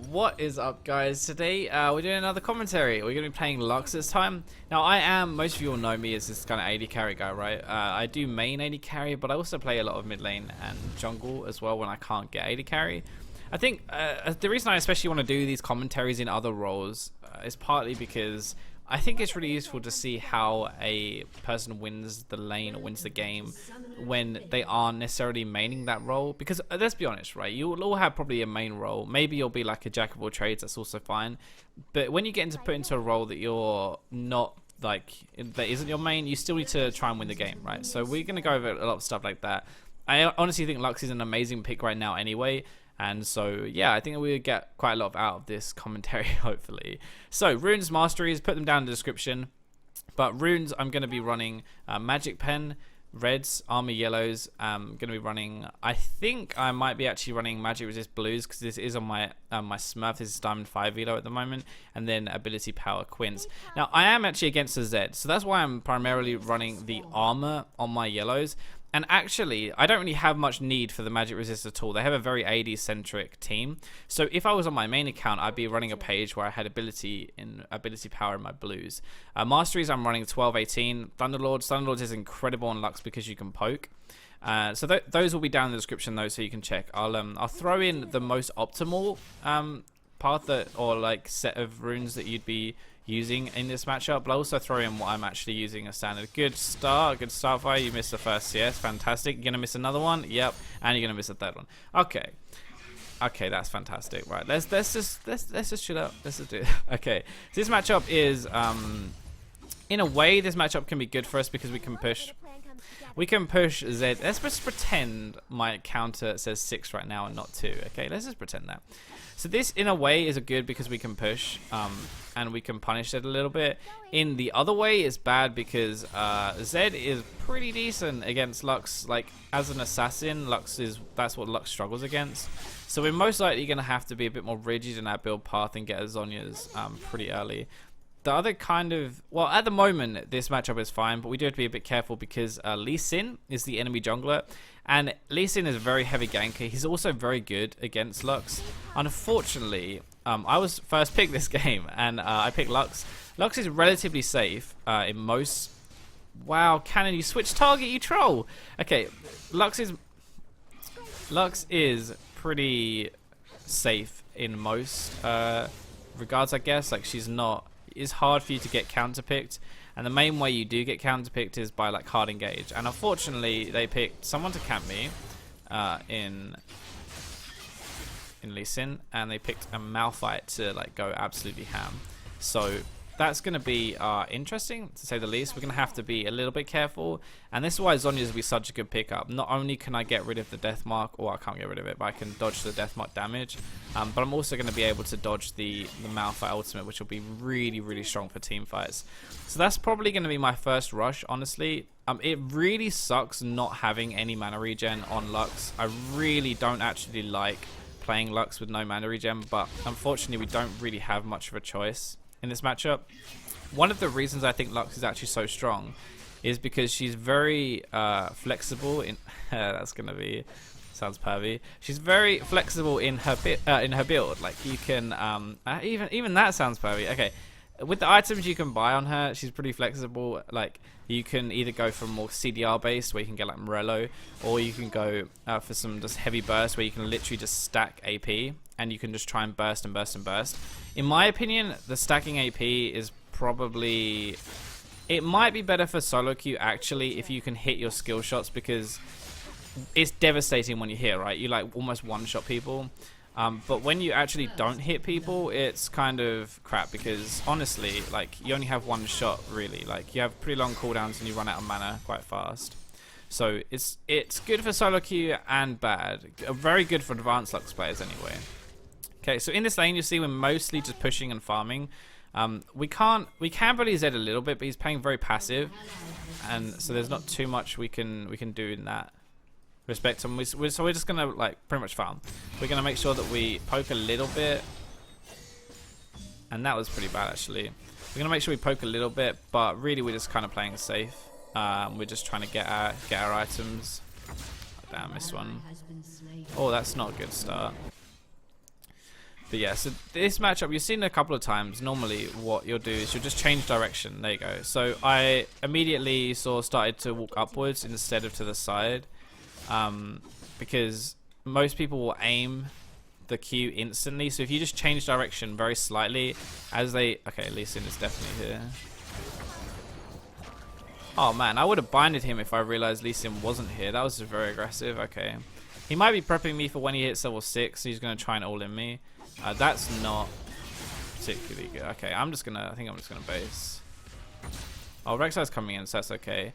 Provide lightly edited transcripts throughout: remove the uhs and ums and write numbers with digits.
What is up, guys? Today we're doing another commentary. We're going to be playing Lux this time. Now most of you all know me as this kind of AD carry guy, right? I do main AD carry, but I also play a lot of mid lane and jungle as well when I can't get AD carry. I think the reason I especially want to do these commentaries in other roles is partly because I think it's really useful to see how a person wins the lane or wins the game when they aren't necessarily maining that role. Because let's be honest, right? You will all have probably a main role. Maybe you'll be like a jack of all trades. That's also fine. But when you get put into a role that you're not like that isn't your main, you still need to try and win the game, right? So we're gonna go over a lot of stuff like that. I honestly think Lux is an amazing pick right now, anyway. And so, yeah, I think we'll get quite a lot out of this commentary, hopefully. So, runes, masteries, put them down in the description. But runes, I'm going to be running magic pen, reds, armor yellows. I'm going to be running, I think I might be actually running magic resist blues, because this is on my my smurf. This is diamond 5 velo at the moment. And then ability power quints. Now, I am actually against the Z, so that's why I'm primarily running the armor on my yellows. And actually, I don't really have much need for the magic resist at all. They have a very AD-centric team. So if I was on my main account, I'd be running a page where I had ability power in my blues. Masteries, I'm running 12-18. Thunderlords is incredible on Lux because you can poke. So those will be down in the description though, so you can check. I'll throw in the most optimal path or like set of runes that you'd be using in this matchup, but I'll also throw in what I'm actually using as standard. Good start fire. You missed the first CS, fantastic. You're gonna miss another one, yep, and you're gonna miss a third one. Okay, that's fantastic. Right, let's just chill out. Let's just do it. Okay, so this matchup is in a way this matchup can be good for us because we can push Z. Let's just pretend my counter says 6 right now and not 2. Okay, let's just pretend that. So this, in a way, is a good because we can push and we can punish it a little bit. In the other way, it's bad because Z is pretty decent against Lux. Like, as an assassin, that's what Lux struggles against. So we're most likely going to have to be a bit more rigid in our build path and get our Zhonya's pretty early. The other kind of, well, at the moment, this matchup is fine, but we do have to be a bit careful because Lee Sin is the enemy jungler, and Lee Sin is a very heavy ganker. He's also very good against Lux. Unfortunately, I was first picked this game, and I picked Lux. Lux is relatively safe in most... Wow, Cannon, you switch target, you troll! Okay, Lux is pretty safe in most regards, I guess. Like, she's not... It's hard for you to get counterpicked, and the main way you do get counterpicked is by like hard engage. And unfortunately, they picked someone to camp me in Lee Sin, and they picked a Malphite to like go absolutely ham. So that's going to be interesting, to say the least. We're going to have to be a little bit careful, and this is why Zhonya's will be such a good pickup. Not only can I get rid of the death mark, or I can't get rid of it, but I can dodge the death mark damage, but I'm also going to be able to dodge the Malphite ultimate, which will be really, really strong for team fights. So that's probably going to be my first rush, honestly. It really sucks not having any mana regen on Lux. I really don't actually like playing Lux with no mana regen, but unfortunately we don't really have much of a choice in this matchup. One of the reasons I think Lux is actually so strong is because she's very flexible in that's gonna be sounds pervy. She's very flexible in her build. Like, you can even that sounds pervy. Okay, with the items you can buy on her, she's pretty flexible. Like, you can either go for more CDR based, where you can get like Morello, or you can go for some just heavy burst, where you can literally just stack AP and you can just try and burst and burst and burst. In my opinion, the stacking AP is probably... It might be better for solo queue, actually, if you can hit your skill shots, because it's devastating when you hit, right? You like almost one-shot people. But when you actually don't hit people, it's kind of crap, because honestly, like, you only have one shot, really. Like, you have pretty long cooldowns and you run out of mana quite fast. So it's good for solo queue and bad. Very good for advanced Lux players anyway. Okay, so in this lane, you see we're mostly just pushing and farming. We can bully Zed a little bit, but he's playing very passive, and so there's not too much we can do in that respect. So we're just gonna like pretty much farm. We're gonna make sure that we poke a little bit, and that was pretty bad actually. We're gonna make sure we poke a little bit, but really we're just kind of playing safe. We're just trying to get our items. Damn, missed one. Oh, that's not a good start. But yeah, so this matchup, you've seen it a couple of times. Normally what you'll do is you'll just change direction. There you go. So I immediately started to walk upwards instead of to the side. Because most people will aim the Q instantly. So if you just change direction very slightly as they... Okay, Lee Sin is definitely here. Oh man, I would have binded him if I realized Lee Sin wasn't here. That was just very aggressive. Okay. He might be prepping me for when he hits level 6. So he's going to try and all in me. That's not particularly good. Okay, I think I'm just gonna base. Oh, Rek'Sai's coming in, so that's okay.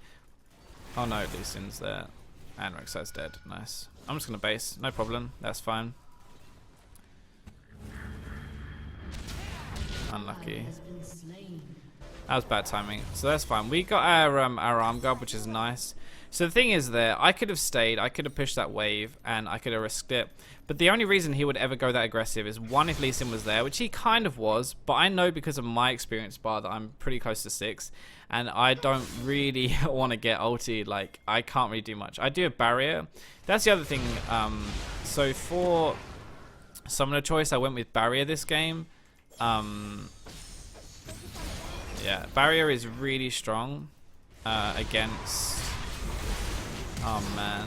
Oh no, Lee Sin's there. And Rek'Sai's dead. Nice. I'm just gonna base. No problem. That's fine. Unlucky. That was bad timing. So that's fine. We got our arm guard, which is nice. So the thing is there, I could have stayed, I could have pushed that wave, and I could have risked it. But the only reason he would ever go that aggressive is one, if Lee Sin was there, which he kind of was, but I know because of my experience bar that I'm pretty close to 6, and I don't really want to get ultied. Like, I can't really do much. I do a barrier. That's the other thing. So for summoner choice, I went with barrier this game. Yeah, barrier is really strong against... Oh man.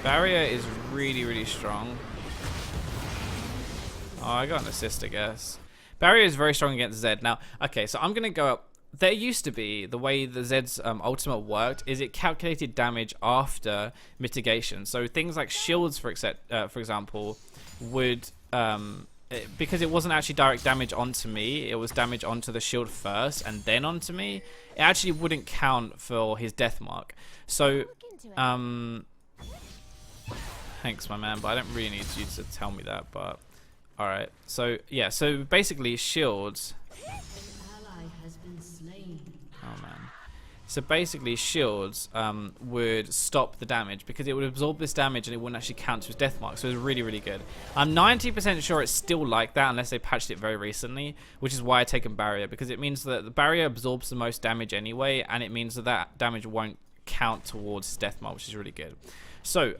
Barrier is really, really strong. Oh, I got an assist, I guess. Barrier is very strong against Zed. Now, okay, so I'm going to go up. There used to be, the way the Zed's ultimate worked, is it calculated damage after mitigation. So things like shields, for example, would... because it wasn't actually direct damage onto me, it was damage onto the shield first and then onto me, it actually wouldn't count for his death mark. So, thanks my man, but I don't really need you to tell me that, but alright. So, yeah, so basically shields... Oh man. So basically shields would stop the damage because it would absorb this damage and it wouldn't actually count to his death mark. So it was really, really good. I'm 90% sure it's still like that unless they patched it very recently, which is why I taken barrier, because it means that the barrier absorbs the most damage anyway, and it means that that damage won't count towards his death mark, which is really good. So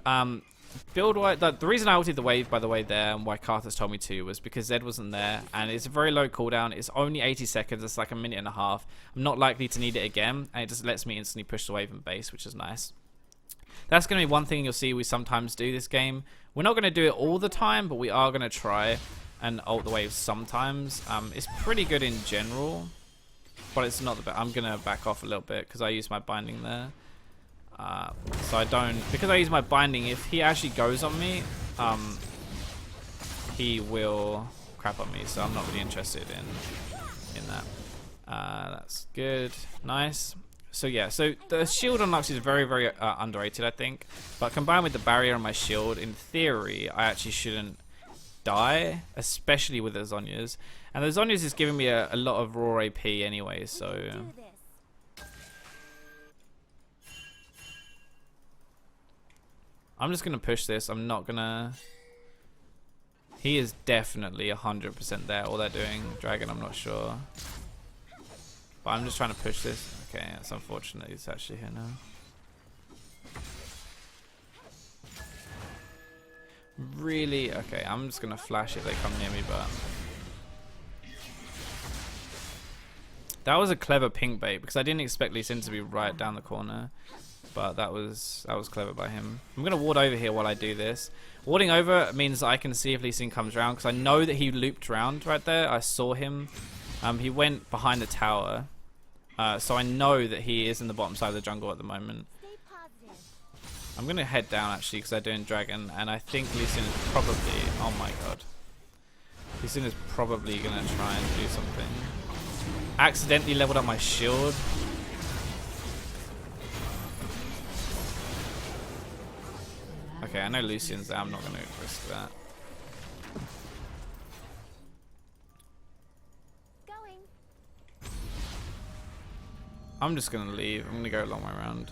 build wise, the reason I ulted the wave, by the way, there, and why Karthus told me to, was because Zed wasn't there, and it's a very low cooldown. It's only 80 seconds. It's like a minute and a half. I'm not likely to need it again, and it just lets me instantly push the wave and base, which is nice. That's going to be one thing you'll see we sometimes do this game. We're not going to do it all the time, but we are going to try and ult the wave sometimes. It's pretty good in general, but it's not the best. I'm going to back off a little bit because I use my binding there. So I don't, because I use my binding, if he actually goes on me, he will crap on me, so I'm not really interested in that. That's good. Nice. So yeah, so the shield on Lux is very, very underrated, I think, but combined with the barrier on my shield, in theory, I actually shouldn't die, especially with the Zhonya's. And the Zhonya's is giving me a lot of raw AP anyway, so... I'm just going to push this. I'm not going to... He is definitely 100% there. All they're doing, Dragon, I'm not sure. But I'm just trying to push this. Okay, that's unfortunate. He's actually here now. Really? Okay, I'm just going to flash if they come near me, but... That was a clever pink bait, because I didn't expect Lee Sin to be right down the corner. But that was clever by him. I'm going to ward over here while I do this. Warding over means that I can see if Lee Sin comes around, because I know that he looped around right there. I saw him. He went behind the tower. So I know that he is in the bottom side of the jungle at the moment. I'm going to head down actually because they're doing dragon. And I think Lee Sin is probably... Oh my god. Lee Sin is probably going to try and do something. Accidentally leveled up my shield. Okay, I know Lucian's there. I'm not going to risk that. I'm just going to leave. I'm going to go a long way around.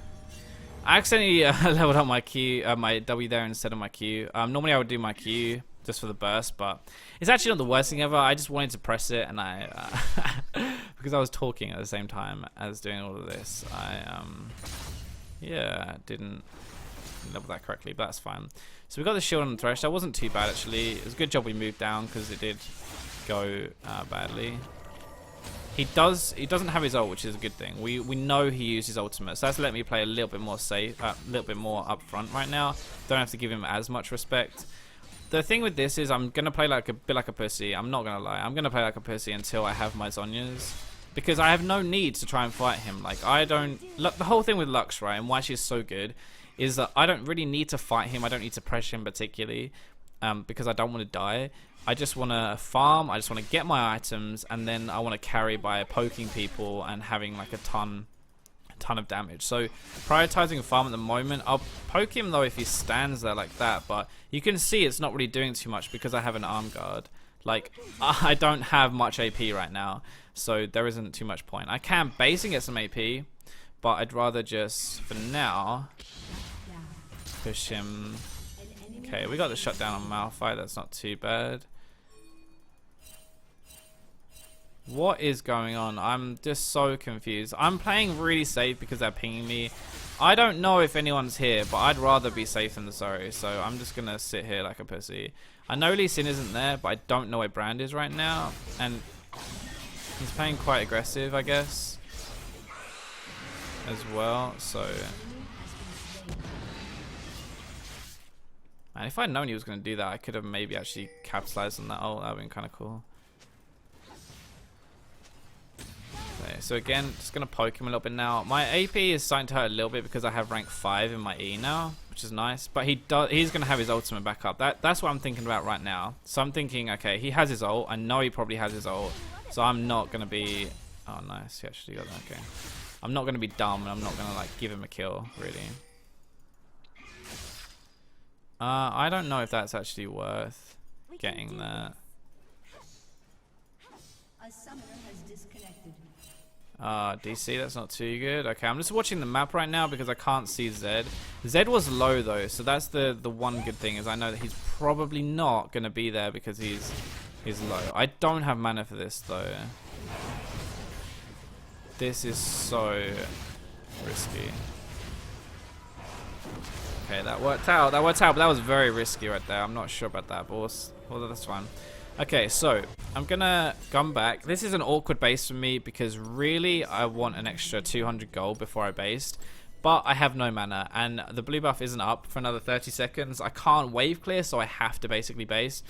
I accidentally leveled up my Q, my W there instead of my Q. Normally I would do my Q just for the burst, but it's actually not the worst thing ever. I just wanted to press it, and I because I was talking at the same time as doing all of this. I yeah, didn't level that correctly, but that's fine. So we got the shield on the thresh. That wasn't too bad actually. It was a good job we moved down because it did go badly. He doesn't have his ult, which is a good thing. We know he used his ultimate, so that's let me play a little bit more safe, a little bit more upfront right now. Don't have to give him as much respect. The thing with this is I'm gonna play like a bit like a pussy. I'm not gonna lie. I'm gonna play like a pussy until I have my Zhonya's, because I have no need to try and fight him. Like I don't. Look, the whole thing with Lux, right, and why she's so good, is that I don't really need to fight him. I don't need to pressure him particularly, because I don't want to die. I just want to farm, I just want to get my items, and then I want to carry by poking people and having like a ton of damage. So prioritizing farm at the moment. I'll poke him though if he stands there like that, but you can see it's not really doing too much because I have an arm guard. Like I don't have much AP right now, so there isn't too much point. I can base and get some AP, but I'd rather just for now push him. Okay, we got the shutdown on Malphite, that's not too bad. What is going on? I'm just so confused. I'm playing really safe because they're pinging me. I don't know if anyone's here, but I'd rather be safe than sorry, so I'm just gonna sit here like a pussy. I know Lee Sin isn't there, but I don't know where Brand is right now, and he's playing quite aggressive, I guess, as well, so... And if I'd known he was going to do that, I could have maybe actually capitalized on that ult. That would have been kind of cool. Okay, so again, just going to poke him a little bit now. My AP is starting to hurt a little bit because I have rank 5 in my E now, which is nice. But he's going to have his ultimate back up. That's what I'm thinking about right now. So I'm thinking, okay, he has his ult. I know he probably has his ult. So I'm not going to be... Oh, nice. He actually got that. Okay. I'm not going to be dumb, and I'm not going to like give him a kill, really. I don't know if that's actually worth getting that. DC, that's not too good. Okay, I'm just watching the map right now because I can't see Zed. Zed was low though, so that's the one good thing, is I know that he's probably not gonna be there because he's low. I don't have mana for this though. This is so risky. Okay, that worked out. That worked out, but that was very risky right there. I'm not sure about that, but well, that's fine. Okay, so I'm gonna come back. This is an awkward base for me because really I want an extra 200 gold before I based, but I have no mana and the blue buff isn't up for another 30 seconds. I can't wave clear, so I have to basically base.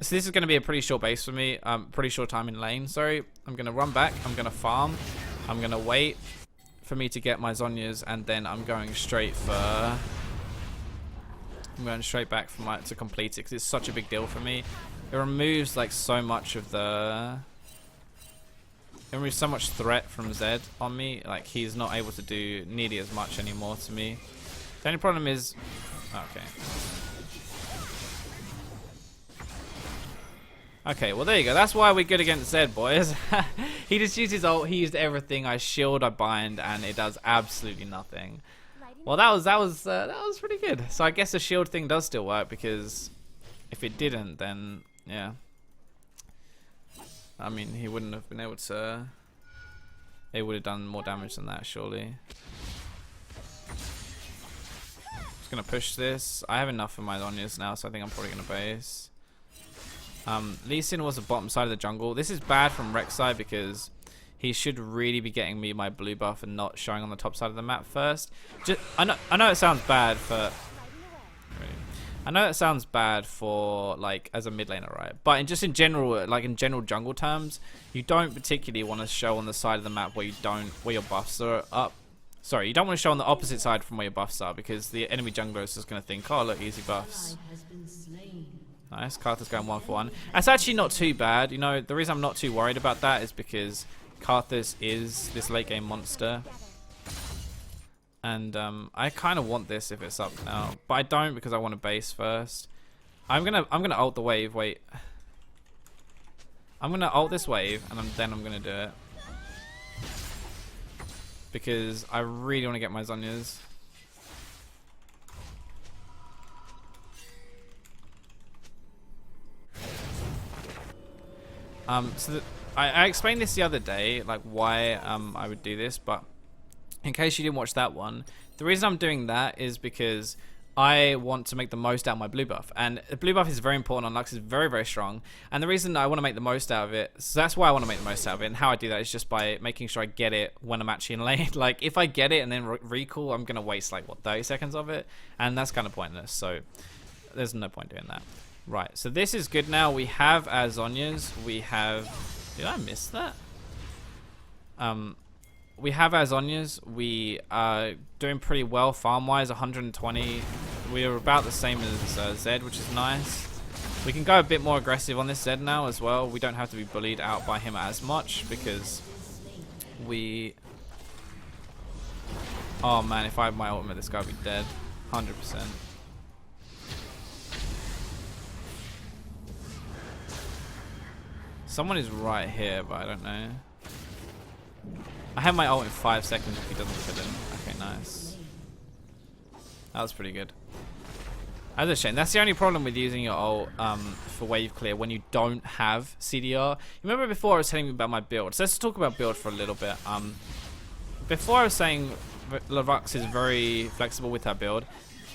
So this is gonna be a pretty short base for me. Pretty short time in lane. Sorry. I'm gonna run back. I'm gonna farm. I'm gonna wait for me to get my Zhonya's, and then I'm going straight for. I'm going straight back from like to complete it because it's such a big deal for me. It removes like so much of the. It removes so much threat from Zed on me. Like he's not able to do nearly as much anymore to me. The only problem is, okay. Okay, well there you go. That's why we're good against Zed, boys. He just used his ult. He used everything. I shield, I bind, and it does absolutely nothing. Well, that was pretty good. So I guess the shield thing does still work, because if it didn't, then yeah. I mean, he wouldn't have been able to. They would have done more damage than that, surely. Just gonna push this. I have enough for my Zhonya's now, so I think I'm probably gonna base. Lee Sin was the bottom side of the jungle. This is bad from Rex side because he should really be getting me my blue buff and not showing on the top side of the map first. I know it sounds bad for. I know it sounds bad for like as a mid laner, right? But in general, like in general jungle terms, you don't particularly want to show on the side of the map where your buffs are up. Sorry, you don't want to show on the opposite side from where your buffs are, because the enemy jungler is just going to think, oh look, easy buffs. Nice, Karthus going 1-for-1. That's actually not too bad. You know, the reason I'm not too worried about that is because Karthus is this late game monster. And I kind of want this if it's up now, but I don't because I want to base first. I'm gonna ult the wave. Wait, I'm gonna ult this wave, and then I'm gonna do it because I really want to get my Zhonya's. So I explained this the other day, like why I would do this, but in case you didn't watch that one, the reason I'm doing that is because I want to make the most out of my blue buff, and the blue buff is very important on Lux. Is very, very strong, and the reason I want to make the most out of it, so that's why I want to make the most out of it, and how I do that is just by making sure I get it when I'm actually in lane. Like, if I get it and then recall, I'm gonna waste like what, 30 seconds of it, and that's kind of pointless, so there's no point doing that. Right, so this is good now. We have our Zhonya's, we have, did I miss that? We have our Zhonya's. We are doing pretty well farm-wise, 120. We are about the same as Zed, which is nice. We can go a bit more aggressive on this Zed now as well. We don't have to be bullied out by him as much because we... Oh man, if I had my ultimate, this guy would be dead. 100%. Someone is right here, but I don't know. I have my ult in 5 seconds if he doesn't fit in. Okay, nice. That was pretty good. That's a shame. That's the only problem with using your ult for wave clear when you don't have CDR. You remember before I was telling you about my build. So let's talk about build for a little bit. Before I was saying LUX is very flexible with her build.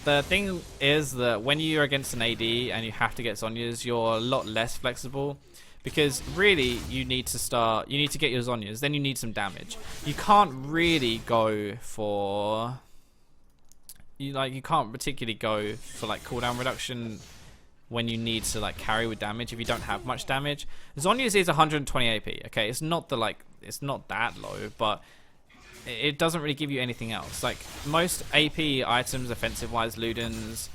The thing is that when you're against an AD and you have to get Zhonya's, you're a lot less flexible. Because really, you need to get your Zhonya's, then you need some damage. You can't really go for... You can't particularly go for like cooldown reduction when you need to like carry with damage if you don't have much damage. Zhonya's is 120 AP, okay? It's not it's not that low, but it doesn't really give you anything else. Like, most AP items, offensive-wise, Ludens,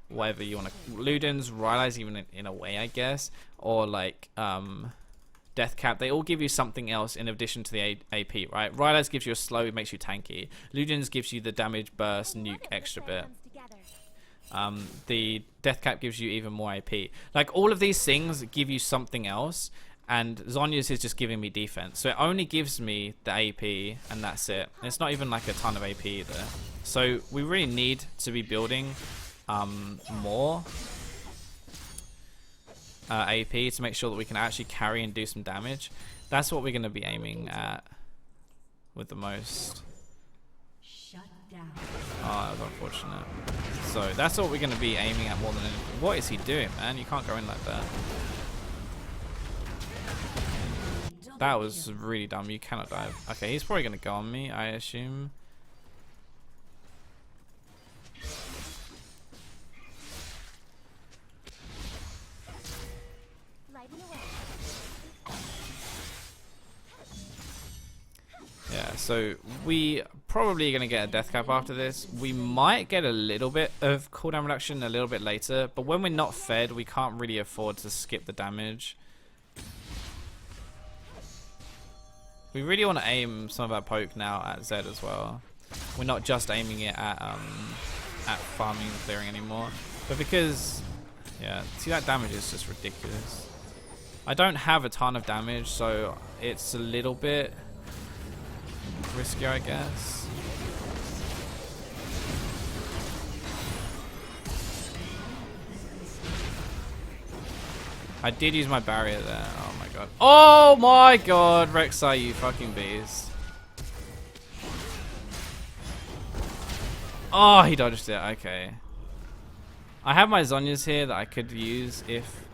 whatever you want to, Ludens, Rylai's even in a way, I guess, or like Death Cap, they all give you something else in addition to the AP, right? Rylai's gives you a slow, it makes you tanky. Ludens gives you the damage burst, nuke extra bit. The Death Cap gives you even more AP. Like, all of these things give you something else, and Zhonya's is just giving me defense. So it only gives me the AP, and that's it. And it's not even like a ton of AP either. So we really need to be building more AP to make sure that we can actually carry and do some damage. That's what we're going to be aiming at with the most. Oh, that was unfortunate. So that's what we're going to be aiming at more than anything. What is he doing, man? You can't go in like that. That was really dumb. You cannot dive. Okay, he's probably going to go on me, I assume. Yeah, so we probably going to get a death cap after this. We might get a little bit of cooldown reduction a little bit later, but when we're not fed, we can't really afford to skip the damage. We really want to aim some of our poke now at Zed as well. We're not just aiming it at farming and clearing anymore. But because, yeah, see, that damage is just ridiculous. I don't have a ton of damage, so it's a little bit riskier, I guess. I did use my barrier there. Oh my god. Oh my god, Rek'Sai, you fucking beast. Oh, he dodged it. Okay. I have my Zhonya's here that I could use if...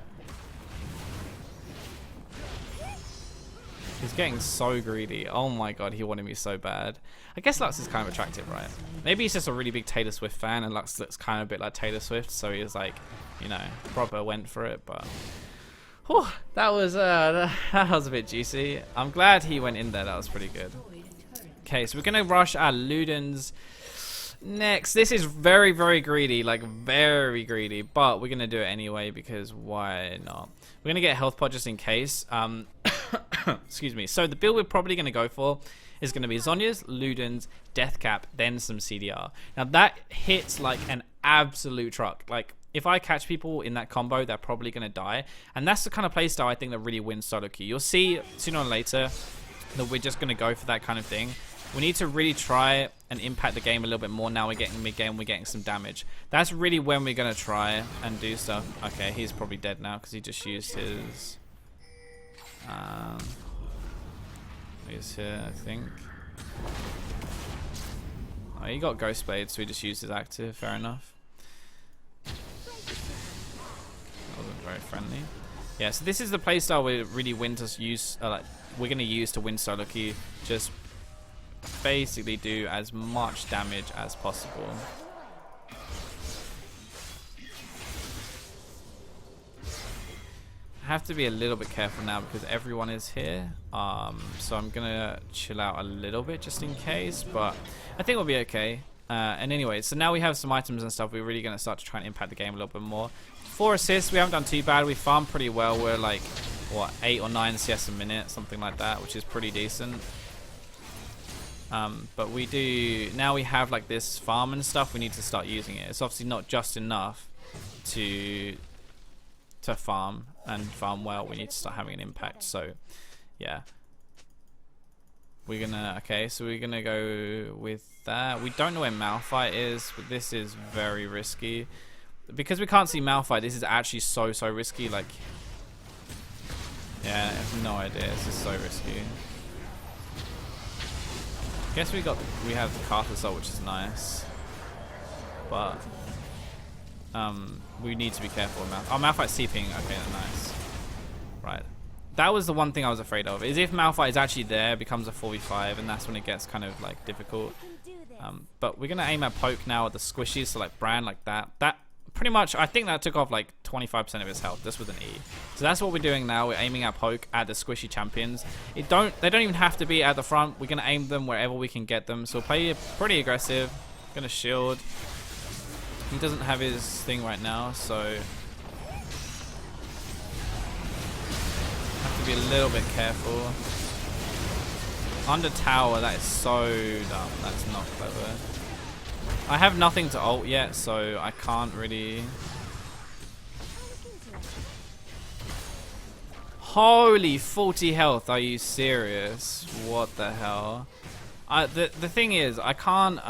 He's getting so greedy. Oh my god, he wanted me so bad. I guess Lux is kind of attractive, right? Maybe he's just a really big Taylor Swift fan, and Lux looks kind of a bit like Taylor Swift, so he was like, you know, proper went for it, but... Whew, that was a bit juicy. I'm glad he went in there. That was pretty good. Okay, so we're going to rush our Ludens next. This is very, very greedy, like very greedy, but we're going to do it anyway because why not? We're going to get a health pod just in case. Excuse me. So the build we're probably going to go for is going to be Zhonya's, Ludens, Death Cap, then some CDR. Now that hits like an absolute truck. Like, if I catch people in that combo, they're probably going to die. And that's the kind of playstyle I think that really wins solo queue. You'll see sooner or later that we're just going to go for that kind of thing. We need to really try and impact the game a little bit more. Now we're getting mid-game, we're getting some damage. That's really when we're going to try and do stuff. Okay, he's probably dead now because he just used his... he's here, I think. Oh, he got Ghost Blade, so he just used his active. Fair enough. That wasn't very friendly. Yeah, so this is the playstyle we really win to use. We're gonna use to win solo queue. Just basically do as much damage as possible. I have to be a little bit careful now because everyone is here. So I'm gonna chill out a little bit just in case, but I think we'll be okay. And anyway, so now we have some items and stuff. We're really gonna start to try and impact the game a little bit more. 4 assists, we haven't done too bad. We farmed pretty well. We're like, what, 8 or 9 CS a minute, something like that, which is pretty decent. But we do, now we have like this farm and stuff, we need to start using it. It's obviously not just enough to farm and farm well. We need to start having an impact. So yeah, we're gonna, okay, so we're gonna go with that. We don't know where Malphite is, but this is very risky because we can't see Malphite. This is actually so risky. Like, yeah, I have no idea. This is so risky. Guess we have the Cast Assault, which is nice, but we need to be careful with Malphite. Oh, Malphite's TPing. Okay, nice. Right, that was the one thing I was afraid of, is if Malphite is actually there, it becomes a 4v5, and that's when it gets kind of like difficult. But we're gonna aim at poke now at the squishies, so like Brand, like that. That pretty much, I think that took off like 25% of his health just with an E. So that's what we're doing now. We're aiming at poke at the squishy champions. They don't even have to be at the front. We're gonna aim them wherever we can get them. So we'll play pretty aggressive. Gonna shield. He doesn't have his thing right now, so have to be a little bit careful. Under tower, that is so dumb. That's not clever. I have nothing to ult yet, so I can't really. Holy 40 health, are you serious? What the hell? The thing is, I can't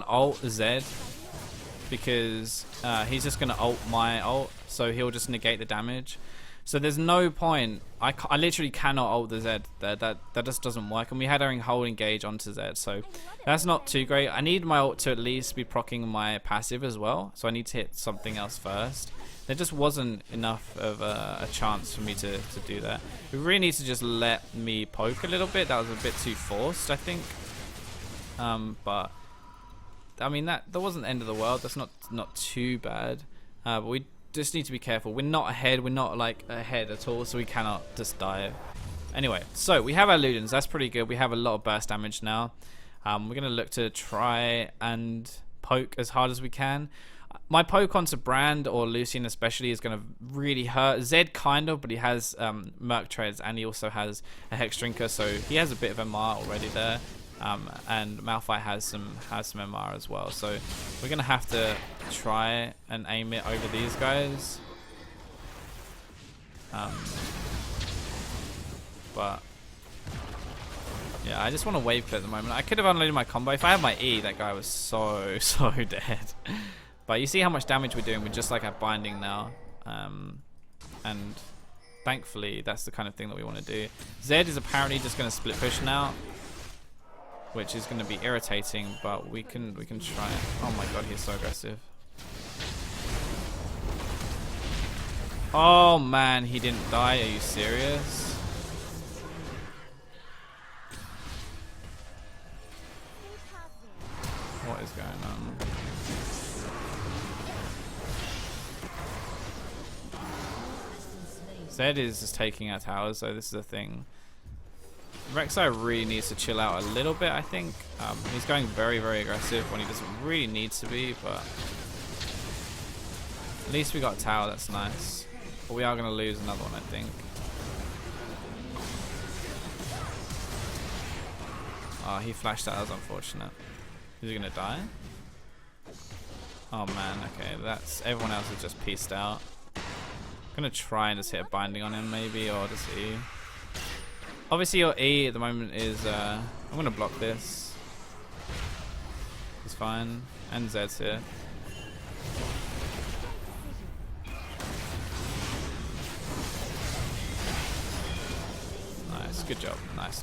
ult Zed because he's just gonna ult my ult, so he'll just negate the damage. So there's no point. I literally cannot ult the Zed. That just doesn't work. And we had our whole engage onto Zed, so that's not too great. I need my ult to at least be proccing my passive as well, so I need to hit something else first. There just wasn't enough of a chance for me to do that. We really need to just let me poke a little bit. That was a bit too forced, I think. But I mean, that wasn't the end of the world. That's not too bad. But we just need to be careful. We're not ahead. We're not like ahead at all, so we cannot just die. Anyway, so we have our Ludens. That's pretty good. We have a lot of burst damage now. We're gonna look to try and poke as hard as we can. My poke onto Brand or Lucian especially is gonna really hurt. Zed kind of, but he has Merc Treads and he also has a Hex Drinker, so he has a bit of MR already there. And Malphite has some MR as well, so we're gonna have to try and aim it over these guys. But yeah, I just want to wave clear at the moment. I could have unloaded my combo. If I had my E, that guy was so dead. But you see how much damage we're doing with just like our binding now, and thankfully that's the kind of thing that we want to do. Zed is apparently just going to split push now, which is going to be irritating, but we can try it. Oh my god, he's so aggressive. Oh man, he didn't die. Are you serious? What is going on? Zed is just taking our towers, so this is a thing. Rek'Sai really needs to chill out a little bit, I think. He's going very aggressive when he doesn't really need to be, but at least we got a tower, that's nice. But we are going to lose another one, I think. Oh, he flashed out, that was unfortunate. Is he going to die? Oh man, okay, that's everyone else is just pieced out. I'm going to try and just hit a binding on him maybe, or just E. Obviously your E at the moment is, I'm going to block this. It's fine. And Zed's here. Nice, good job. Nice.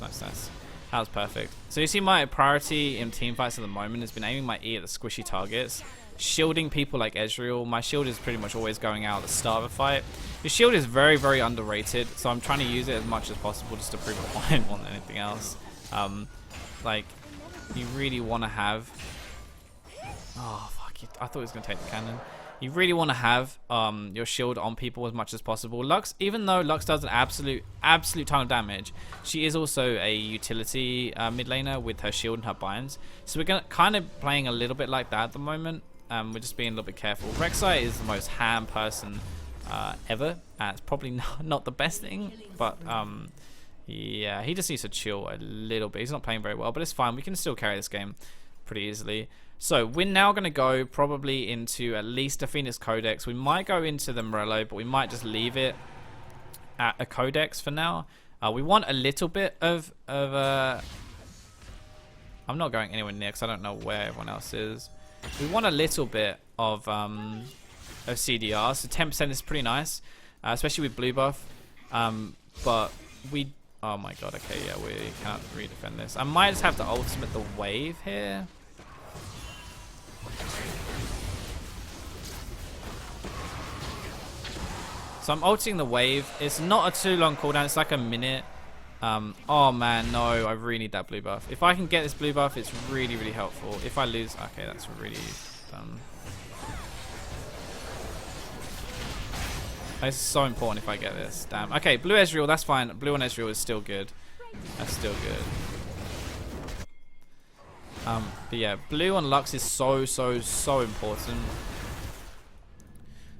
That was perfect. So you see my priority in team fights at the moment has been aiming my E at the squishy targets, shielding people like Ezreal. My shield is pretty much always going out at the start of a fight. Your shield is very, very underrated, so I'm trying to use it as much as possible just to prove a point more than anything else. Like, you really want to have... Oh, fuck. I thought he was going to take the cannon. You really want to have your shield on people as much as possible. Lux, even though Lux does an absolute ton of damage, she is also a utility mid laner with her shield and her binds. So we're kind of playing a little bit like that at the moment. We're just being a little bit careful. Rek'Sai is the most ham person ever. It's probably not the best thing, but yeah, he just needs to chill a little bit. He's not playing very well, but it's fine. We can still carry this game pretty easily. So we're now going to go probably into at least a Phoenix Codex. We might go into the Morello, but we might just leave it at a Codex for now. We want a little bit of I'm not going anywhere near because I don't know where everyone else is. We want a little bit of CDR, so 10% is pretty nice, especially with blue buff. But we... Oh my god, okay, yeah, we cannot redefend this. I might just have to ultimate the wave here. So I'm ulting the wave. It's not a too long cooldown. It's like a minute. Oh man, no. I really need that blue buff. If I can get this blue buff, it's really, really helpful. If I lose... Okay, that's really dumb. It's so important if I get this. Damn. Okay, blue Ezreal, that's fine. Blue on Ezreal is still good. That's still good. But yeah, blue on Lux is so important.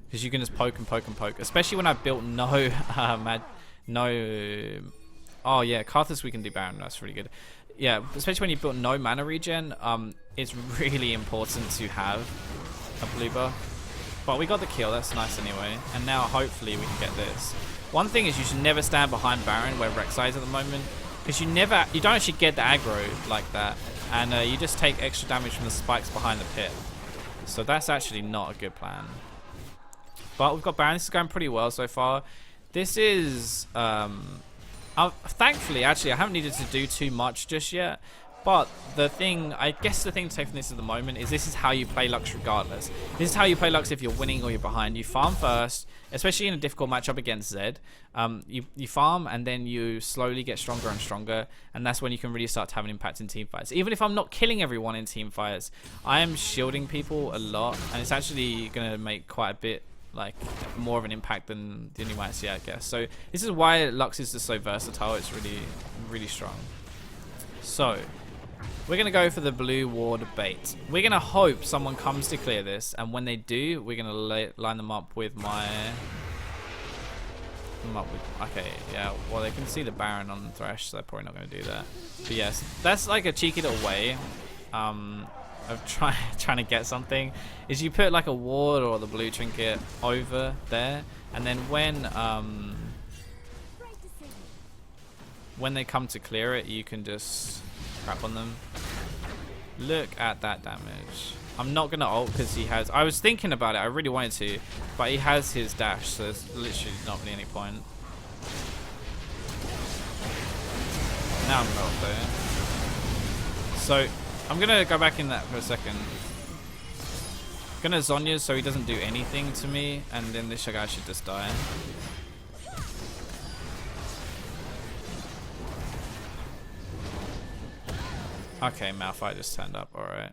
Because you can just poke and poke and poke. Especially when I've built no... Oh yeah, Karthus we can do Baron. That's really good. Yeah, especially when you've built no mana regen. It's really important to have a blue buff. But we got the kill. That's nice anyway. And now hopefully we can get this. One thing is you should never stand behind Baron where Rek'Sai is at the moment. Because you don't actually get the aggro like that. And you just take extra damage from the spikes behind the pit. So that's actually not a good plan. But we've got Baron. This is going pretty well so far. This is... thankfully, actually, I haven't needed to do too much just yet. But I guess the thing to take from this at the moment is this is how you play Lux regardless. This is how you play Lux if you're winning or you're behind. You farm first, especially in a difficult matchup against Zed. You farm and then you slowly get stronger and stronger. And that's when you can really start to have an impact in team fights. Even if I'm not killing everyone in team fights, I am shielding people a lot. And it's actually going to make quite a bit more of an impact than you might see, I guess. So this is why Lux is just so versatile. It's really, really strong. So we're going to go for the blue ward bait. We're going to hope someone comes to clear this, and when they do, we're going to line them up with my... Okay, yeah, well, they can see the Baron on the Thresh, so they're probably not going to do that. But yes, that's like a cheeky little way of trying to get something, is you put like a ward or the blue trinket over there, and then when they come to clear it, you can just crap on them. Look at that damage. I'm not gonna ult because he has... I was thinking about it, I really wanted to, but he has his dash, so there's literally not really any point. Now I'm not there. So I'm gonna go back in that for a second. I'm gonna Zhonya so he doesn't do anything to me, and then this guy should just die. Okay, Malphite just turned up, alright.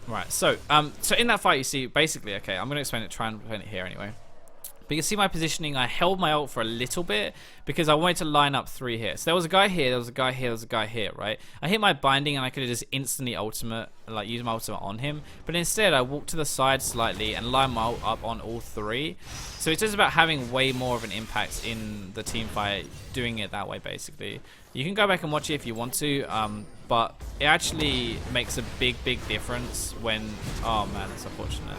Right, so in that fight you see, basically, okay, I'm gonna try and explain it here anyway. But you can see my positioning, I held my ult for a little bit because I wanted to line up 3 hits. There was a guy here, there was a guy here, there was a guy here, right? I hit my binding and I could have just instantly use my ultimate on him. But instead I walked to the side slightly and lined my ult up on all 3. So it's just about having way more of an impact in the team fight, doing it that way basically. You can go back and watch it if you want to, but it actually makes a big difference when... Oh man, it's unfortunate.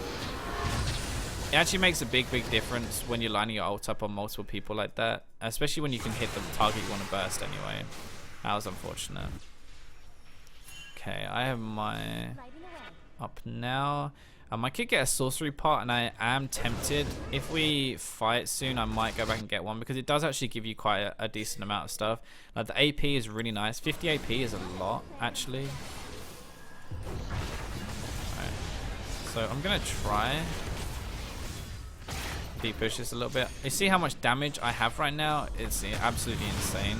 It actually makes a big difference when you're lining your ult up on multiple people like that. Especially when you can hit the target you want to burst anyway. That was unfortunate. Okay, I have my up now. I could get a sorcery pot, and I am tempted. If we fight soon, I might go back and get one because it does actually give you quite a decent amount of stuff. Like the AP is really nice. 50 AP is a lot, actually. Alright. So I'm gonna try push this a little bit. You see how much damage I have right now? It's absolutely insane.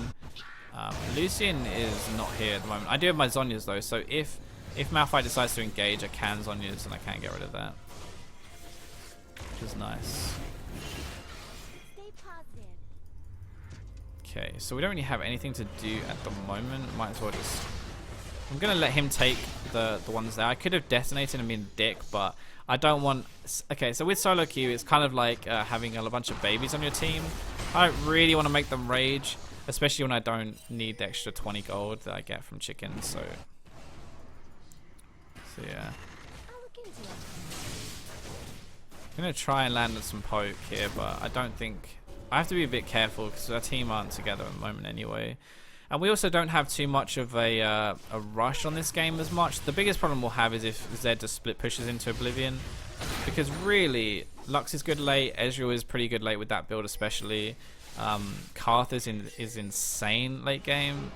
Lucian is not here at the moment. I do have my Zhonya's though, so if Malphite decides to engage, I can Zhonya's and I can get rid of that, which is nice. Okay, so we don't really have anything to do at the moment. Might as well just... I'm gonna let him take the ones there. I could have detonated and been a dick, but I don't want... Okay, so with solo queue, it's kind of like having a bunch of babies on your team. I don't really want to make them rage, especially when I don't need the extra 20 gold that I get from chickens. So yeah. I'm gonna try and land some poke here, but I don't think... I have to be a bit careful because our team aren't together at the moment anyway. And we also don't have too much of a rush on this game as much. The biggest problem we'll have is if Zed just split pushes into Oblivion. Because really, Lux is good late, Ezreal is pretty good late with that build especially. Karth is insane late game.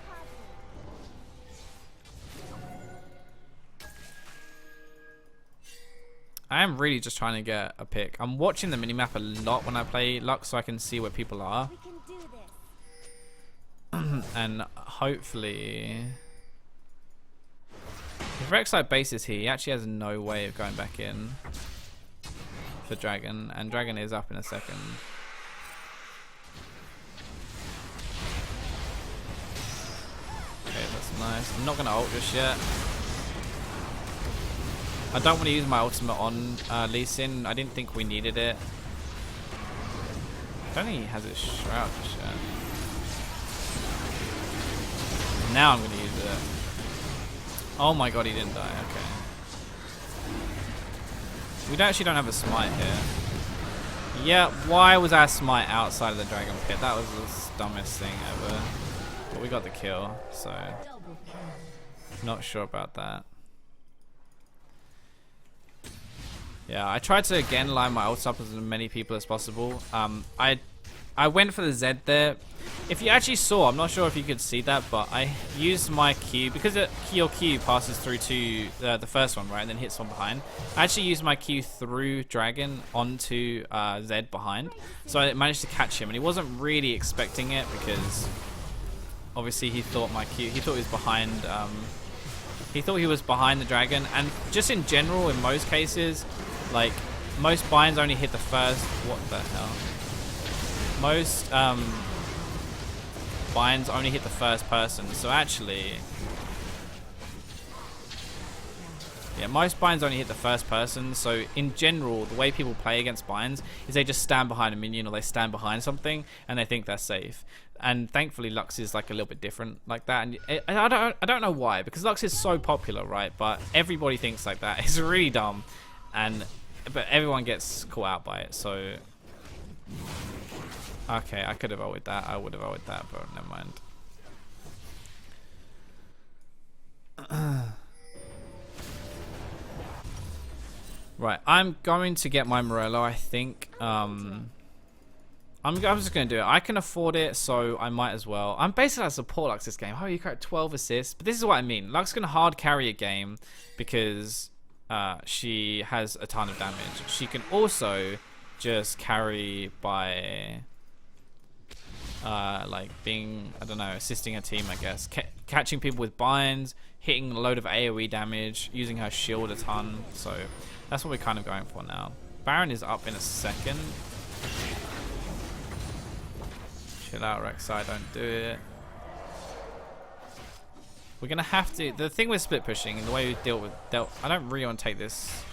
I am really just trying to get a pick. I'm watching the minimap a lot when I play Lux so I can see where people are. And hopefully... If Rek'Sai bases here, he actually has no way of going back in for Dragon. And Dragon is up in a second. Okay, that's nice. I'm not going to ult just yet. I don't want to use my ultimate on Lee Sin. I didn't think we needed it. I don't think he has his Shroud just yet. Now I'm going to use it. Oh my god, he didn't die. Okay. We actually don't have a smite here. Yeah, why was our smite outside of the dragon pit? That was the dumbest thing ever. But we got the kill, so... Not sure about that. Yeah, I tried to again line my ults up as many people as possible. I went for the Z there. If you actually saw, I'm not sure if you could see that, but I used my Q because your Q passes through to the first one, right, and then hits one behind. I actually used my Q through Dragon onto Z behind, so I managed to catch him, and he wasn't really expecting it because obviously he thought he thought he was behind. He thought he was behind the Dragon, and just in general, in most cases, like most binds only hit the first. What the hell? Most binds only hit the first person, so actually, yeah, most binds only hit the first person. So in general, the way people play against binds is they just stand behind a minion or they stand behind something and they think they're safe. And thankfully, Lux is like a little bit different like that. And I don't know why, because Lux is so popular, right? But everybody thinks like that. It's really dumb, but everyone gets caught out by it. So. Okay, I could have ulted that. I would have ulted that, but never mind. Right, I'm going to get my Morello, I think. I'm just going to do it. I can afford it, so I might as well. I'm basically a support Lux this game. Oh, you got 12 assists. But this is what I mean. Lux can hard carry a game because she has a ton of damage. She can also just carry by... like being, I don't know, assisting a team, I guess. Catching people with binds, hitting a load of AoE damage, using her shield a ton. So that's what we're kind of going for now. Baron is up in a second. Chill out, Rek'Sai, don't do it. We're going to have to... The thing with split pushing and the way we dealt... I don't really want to take this.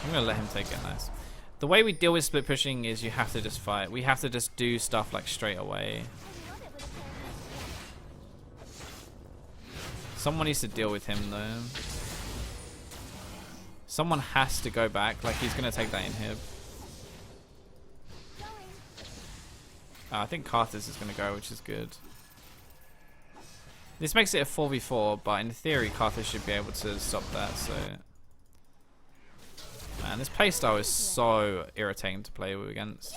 I'm going to let him take it, nice. The way we deal with split pushing is you have to just fight. We have to just do stuff like straight away. Someone needs to deal with him though. Someone has to go back. Like he's gonna take that inhib. I think Karthus is gonna go, which is good. This makes it a 4v4, but in theory Karthus should be able to stop that. So man. This playstyle is so irritating to play with against.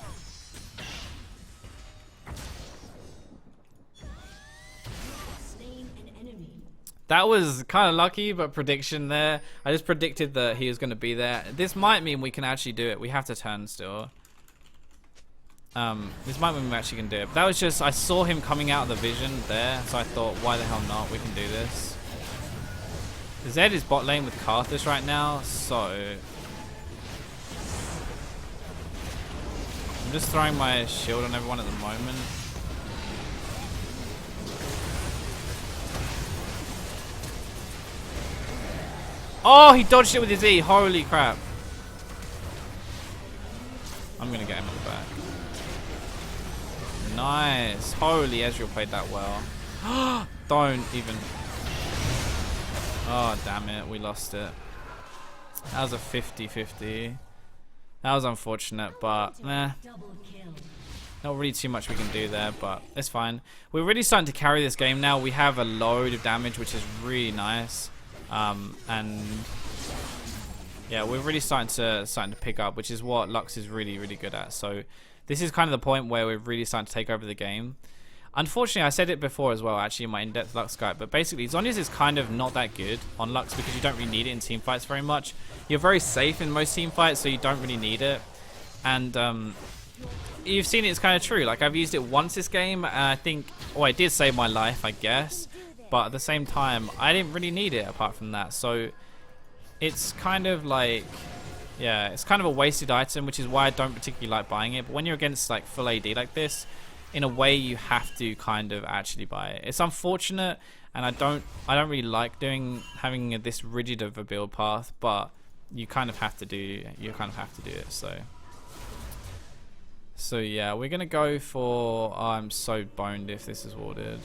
That was kind of lucky, but prediction there. I just predicted that he was going to be there. This might mean we can actually do it. We have to turn still. This might mean we actually can do it. But that was just, I saw him coming out of the vision there, so I thought, why the hell not? We can do this. Zed is bot lane with Karthus right now, so I'm just throwing my shield on everyone at the moment. Oh, he dodged it with his E. Holy crap. I'm gonna get him on the back. Nice. Holy, Ezreal played that well. Don't even. Oh, damn it. We lost it. That was a 50-50. That was unfortunate, but nah. Not really too much we can do there, but it's fine. We're really starting to carry this game now. We have a load of damage, which is really nice. And yeah, we're really starting to pick up, which is what Lux is really good at. So this is kind of the point where we're really starting to take over the game. Unfortunately, I said it before as well, actually, in my in-depth Lux guide, but basically Zhonya's is kind of not that good on Lux because you don't really need it in team fights very much. You're very safe in most team fights, so you don't really need it. And you've seen it's kind of true. Like, I've used it once this game, and I think, well, it did save my life, I guess. But at the same time, I didn't really need it apart from that. So it's kind of like, yeah, it's kind of a wasted item, which is why I don't particularly like buying it. But when you're against like full AD like this, in a way you have to kind of actually buy it. It's unfortunate, and I don't really like having this rigid of a build path, but you kind of have to do it. So yeah, we're gonna go for, oh, I'm so boned if this is warded.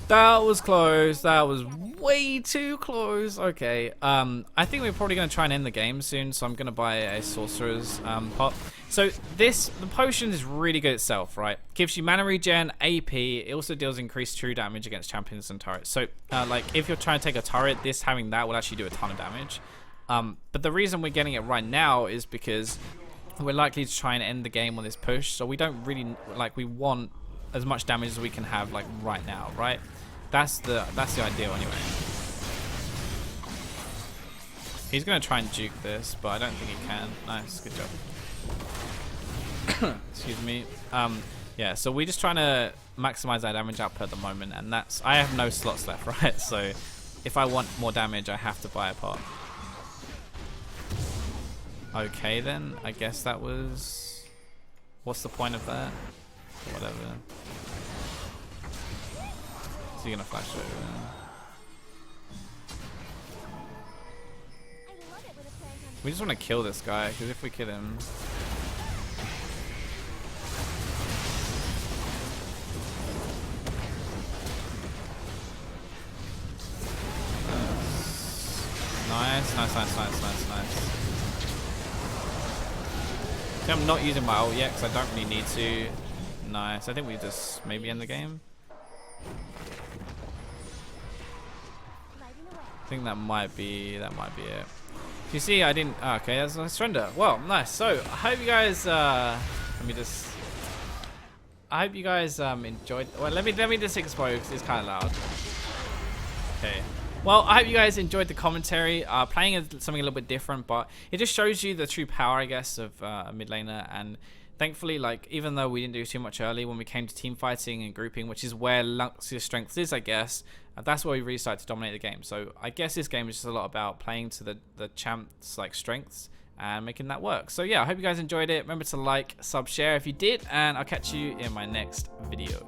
That was close. That was way too close. Okay, I think we're probably going to try and end the game soon, so I'm going to buy a sorcerer's pot. So the potion is really good itself, right? Gives you mana regen, AP. It also deals increased true damage against champions and turrets. So like if you're trying to take a turret, having that will actually do a ton of damage. But the reason we're getting it right now is because we're likely to try and end the game on this push. So we don't really we want as much damage as we can have like right now, right? That's the ideal anyway. He's gonna try and juke this, but I don't think he can. Nice, good job. Excuse me. Yeah, so we're just trying to maximize our damage output at the moment, and I have no slots left, right? So if I want more damage, I have to buy a pot. Okay then, I guess that was, what's the point of that? Whatever. Is he gonna flash over? We just want to kill this guy, because if we kill him, nice. See, I'm not using my ult yet because I don't really need to. Nice. I think we just maybe end the game. I think that might be it. You see, I didn't. Oh, okay, that's a surrender. Well, nice. So I hope you guys. I hope you guys enjoyed. Well, let me just expose. It's kind of loud. Okay. Well, I hope you guys enjoyed the commentary. Playing is something a little bit different, but it just shows you the true power, I guess, of a mid laner. And thankfully, like, even though we didn't do too much early when we came to team fighting and grouping, which is where Lux's strength is, I guess, that's where we really started to dominate the game. So I guess this game is just a lot about playing to the champ's like strengths and making that work. So yeah, I hope you guys enjoyed it. Remember to like, sub, share if you did, and I'll catch you in my next video.